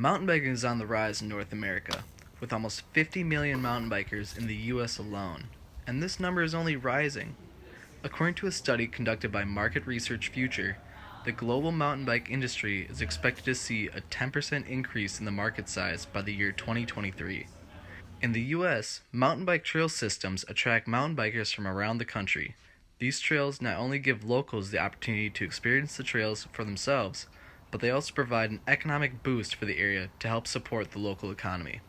Mountain biking is on the rise in North America, with almost 50 million mountain bikers in the US alone, and this number is only rising. According to a study conducted by Market Research Future, the global mountain bike industry is expected to see a 10% increase in the market size by the year 2023. In the US, mountain bike trail systems attract mountain bikers from around the country. These trails not only give locals the opportunity to experience the trails for themselves, but they also provide an economic boost for the area to help support the local economy.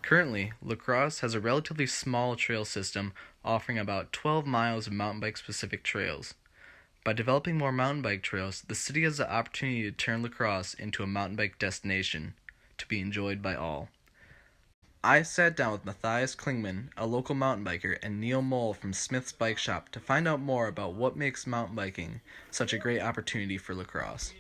Currently, La Crosse has a relatively small trail system offering about 12 miles of mountain bike specific trails. By developing more mountain bike trails, the city has the opportunity to turn La Crosse into a mountain bike destination to be enjoyed by all. I sat down with Matthias Klingman, a local mountain biker, and Neil Moll from Smith's Bike Shop to find out more about what makes mountain biking such a great opportunity for La Crosse.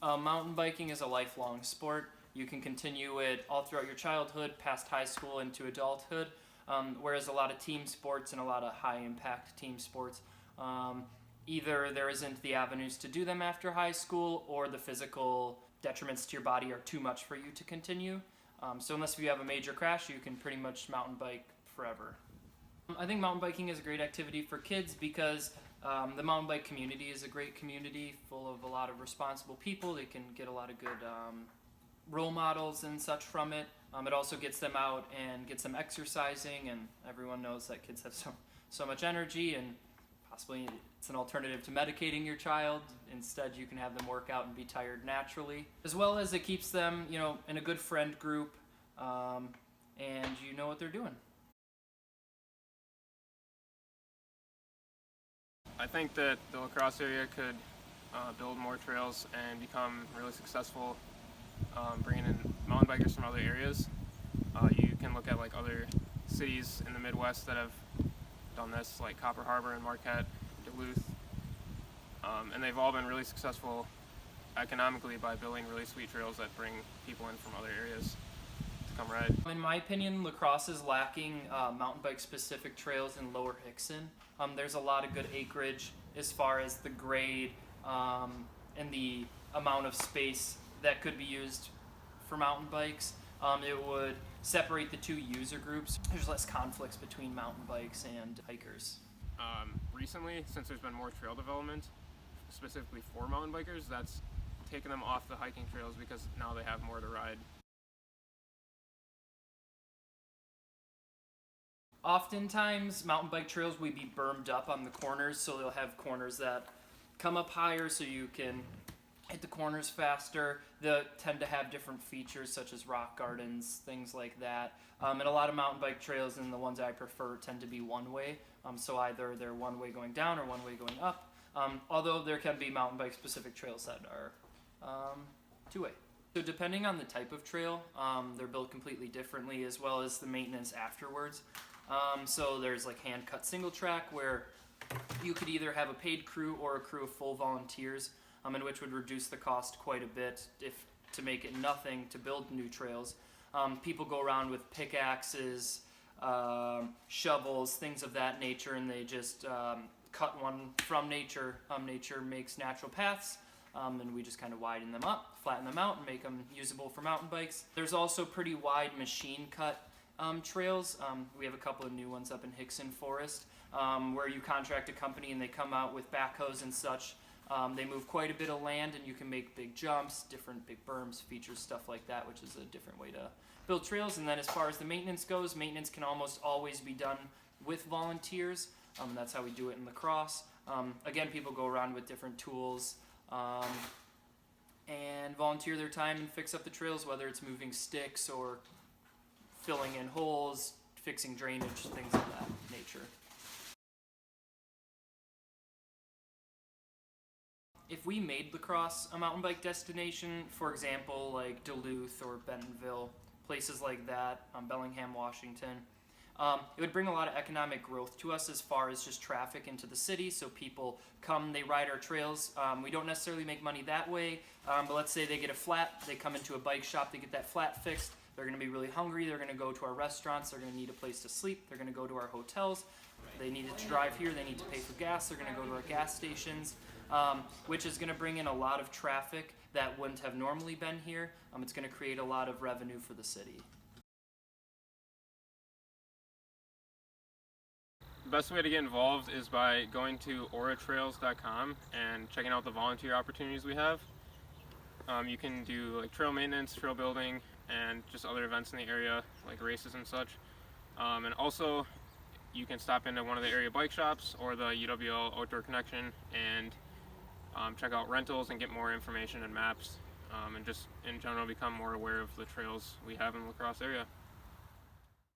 Mountain biking is a lifelong sport. You can continue it all throughout your childhood, past high school, into adulthood. Whereas a lot of team sports and a lot of high-impact team sports, either there isn't the avenues to do them after high school, or the physical detriments to your body are too much for you to continue. So unless you have a major crash, you can pretty much mountain bike forever. I think mountain biking is a great activity for kids because the mountain bike community is a great community full of a lot of responsible people. They can get a lot of good role models and such from it. It also gets them out and gets them exercising, and everyone knows that kids have so much energy, and possibly it's an alternative to medicating your child. Instead, you can have them work out and be tired naturally, as well as it keeps them, in a good friend group, and you know what they're doing. I think that the La Crosse area could build more trails and become really successful, bringing in mountain bikers from other areas. You can look at other cities in the Midwest that have done this, like Copper Harbor and Marquette, Duluth, and they've all been really successful economically by building really sweet trails that bring people in from other areas to come ride. In my opinion, La Crosse is lacking mountain bike specific trails in Lower Hickson. There's a lot of good acreage as far as the grade and the amount of space that could be used for mountain bikes. It would separate the two user groups. There's less conflicts between mountain bikes and hikers. Recently, since there's been more trail development, specifically for mountain bikers, that's taken them off the hiking trails because now they have more to ride. Oftentimes, mountain bike trails will be bermed up on the corners, so they'll have corners that come up higher so you can hit the corners faster. They tend to have different features such as rock gardens, things like that. And a lot of mountain bike trails, and the ones I prefer, tend to be one-way. So either they're one-way going down or one-way going up. Although there can be mountain bike specific trails that are two-way. So depending on the type of trail, they're built completely differently, as well as the maintenance afterwards. So there's hand-cut single track where you could either have a paid crew or a crew of full volunteers, and which would reduce the cost quite a bit to make it nothing to build new trails. People go around with pickaxes, shovels, things of that nature, and they just cut one from nature. Nature makes natural paths, and we just kind of widen them up, flatten them out, and make them usable for mountain bikes. There's also pretty wide machine-cut trails. We have a couple of new ones up in Hickson Forest, where you contract a company and they come out with backhoes and such. They move quite a bit of land, and you can make big jumps, different big berms, features, stuff like that, which is a different way to build trails. And then as far as the maintenance goes, maintenance can almost always be done with volunteers. That's how we do it in La Crosse. Again, people go around with different tools and volunteer their time and fix up the trails, whether it's moving sticks or filling in holes, fixing drainage, things of that nature. If we made La Crosse a mountain bike destination, for example, like Duluth or Bentonville, places like that, Bellingham, Washington, it would bring a lot of economic growth to us as far as just traffic into the city. So people come, they ride our trails. We don't necessarily make money that way, but let's say they get a flat, they come into a bike shop, they get that flat fixed. They're going to be really hungry. They're going to go to our restaurants. They're going to need a place to sleep. They're going to go to our hotels. They need to drive here. They need to pay for gas. They're going to go to our gas stations, which is going to bring in a lot of traffic that wouldn't have normally been here. It's going to create a lot of revenue for the city. The best way to get involved is by going to auratrails.com and checking out the volunteer opportunities we have. You can do like trail maintenance, trail building, and just other events in the area like races and such. And also you can stop into one of the area bike shops or the UWL Outdoor Connection and check out rentals and get more information and maps, and just in general become more aware of the trails we have in the La Crosse area.